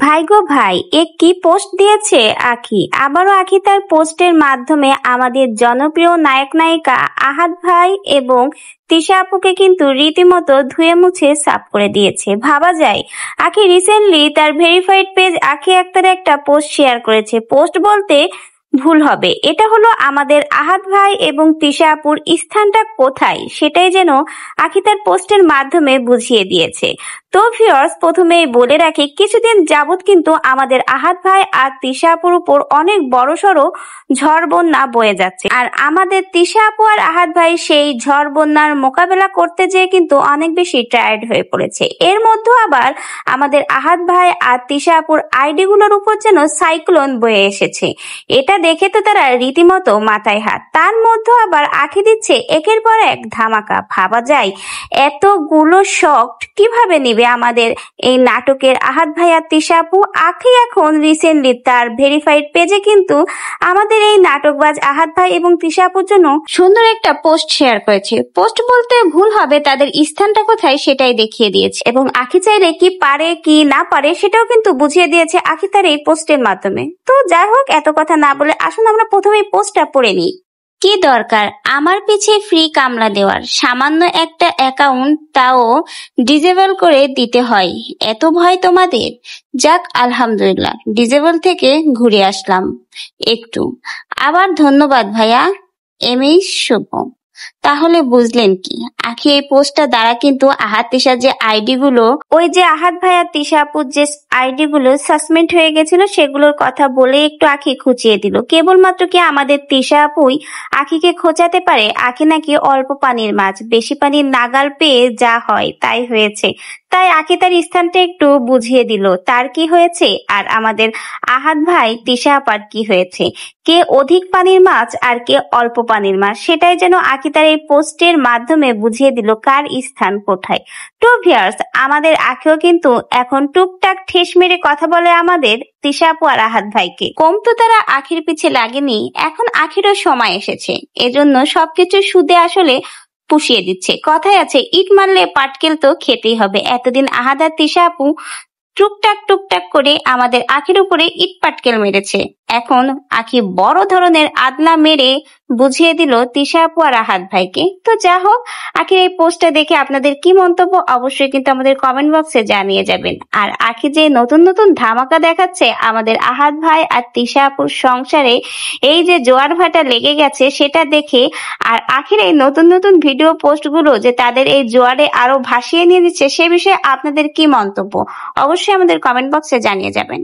ভাই গো ভাই, কি পোস্ট দিয়েছে আখি! আবারও আখি তার পোস্টের মাধ্যমে আমাদের জনপ্রিয় নায়ক নায়িকা আহাদ ভাই এবং তিশা আপুকে কিন্তু রীতিমতো ধুয়ে মুছে সাফ করে দিয়েছে। ভাবা যায়, আখি রিসেন্টলি তার ভেরিফাইড পেজ আখি আক্তারে একটা পোস্ট শেয়ার করেছে। পোস্ট বলতে ভুল হবে, এটা হলো আমাদের আহাদ ভাই এবং তিশা আপুর স্থানটা কোথায় সেটাই যেন আখি তার পোস্টের মাধ্যমে বুঝিয়ে দিয়েছে। তো ভিউয়ার্স, প্রথমেই বলে রাখি, কিছুদিন যাবত কিন্তু আমাদের আহাদ ভাই আর তিশা আপুর উপর অনেক বড়সড় ঝড় বন্যা বয়ে যাচ্ছে। আর আমাদের তিশা আপু আর আহাদ ভাই সেই ঝড় বন্যার মোকাবেলা করতে যেয়ে কিন্তু অনেক বেশি টায়ার্ড হয়ে পড়েছে। এর মধ্যে আবার আমাদের আহাদ ভাই আর তিশা আপুর আইডি গুলোর উপর যেন সাইক্লোন বয়ে এসেছে। এটা দেখে তো তারা রীতিমতো মাথায় হাত। তার মধ্যে আবার আঁখি দিচ্ছে একের পর এক ধামাকা। ভাবা যায়, এতগুলো শক কিভাবে নিবে আমাদের এই নাটকের আহাদ ভাই আর তিশা আপু। আঁখি এখন রিসেন্টলি তার ভেরিফাইড পেজে কিন্তু আমাদের এই নাটকবাজ আহাদ ভাই এবং তিশা আপুর জন্য সুন্দর একটা পোস্ট শেয়ার করেছে। পোস্ট বলতে ভুল হবে, তাদের স্থানটা কোথায় সেটাই দেখিয়ে দিয়েছে এবং আঁখি চাইলে কি পারে কি না পারে সেটাও কিন্তু বুঝিয়ে দিয়েছে আঁখি তার এই পোস্টের মাধ্যমে। তো যাই হোক, এত কথা না বলে আসুন আমরা প্রথমে পোস্টটা পড়ে নিই। কি দরকার আমার পিছে ফ্রি কামলা দেওয়ার? সামান্য একটা অ্যাকাউন্ট, তাও ডিজেবল করে দিতে হয়? এত ভয় তোমাদের? যাক, আলহামদুলিল্লাহ ডিজেবল থেকে ঘুরে আসলাম একটু। আবার ধন্যবাদ ভাইয়া, এমএই শুভ। তাহলে বুঝলেন কি, আখি এই পোস্টটা দ্বারা কিন্তু আহাদ তিশার যে আইডি গুলো, ওই যে আহাদ ভাই আর তিশা আপুর যে আইডি গুলো সাসপেন্ড হয়ে গেছিল সেগুলোর কথা বলে একটু আখি খুঁচিয়ে দিল। কেবলমাত্র কি আমাদের তিশা আপুই আখিকে খোঁচাতে পারে? আখি নাকি অল্প পানির মাছ, বেশি পানির নাগাল পেয়ে যা হয় তাই হয়েছে। তাই আখি তার স্থানটা একটু বুঝিয়ে দিল তার কি হয়েছে, আর আমাদের আহাদ ভাই তিশা আপার কি হয়েছে। কে অধিক পানির মাছ আর কে অল্প পানির মাছ, সেটাই যেন আখি তার এই পোস্টের মাধ্যমে বুঝিয়ে দিল কার স্থান কোথায়। তো ভিউয়ার্স, আমাদের আখিও কিন্তু এখন টুকটাক ঠেস মেরে কথা বলে আমাদের তিশা আপু আর আহাদ ভাইকে। কম তো তারা আখির পিছে লাগেনি, এখন আখিরও সময় এসেছে, এজন্য সবকিছু সুদে আসলে পুষিয়ে দিচ্ছে। কথায় আছে, ইট মারলে পাটকেল তো খেতেই হবে। এতদিন আহাদ আর তিশা আপু টুকটাক টুকটাক করে আমাদের আখির উপরে ইট পাটকেল মেরেছে, এখন আখি বড় ধরনের আদলা মেরে বুঝিয়ে দিল তিশা আপু আর আহাদ ভাইকে। তো যা হোক, আখির এই পোস্টটা দেখে আপনাদের কি মন্তব্য অবশ্যই কিন্তু আমাদের কমেন্ট বক্সে জানিয়ে যাবেন। আর আখি যে নতুন নতুন ধামাকা দেখাচ্ছে আমাদের আহাদ ভাই আর তিশা আপুর সংসারে, এই যে জোয়ার ভাটা লেগে গেছে সেটা দেখে, আর আখির এই নতুন নতুন ভিডিও পোস্ট গুলো যে তাদের এই জোয়ারে আরো ভাসিয়ে নিয়ে দিচ্ছে, সে বিষয়ে আপনাদের কি মন্তব্য অবশ্যই আমাদের কমেন্ট বক্সে জানিয়ে যাবেন।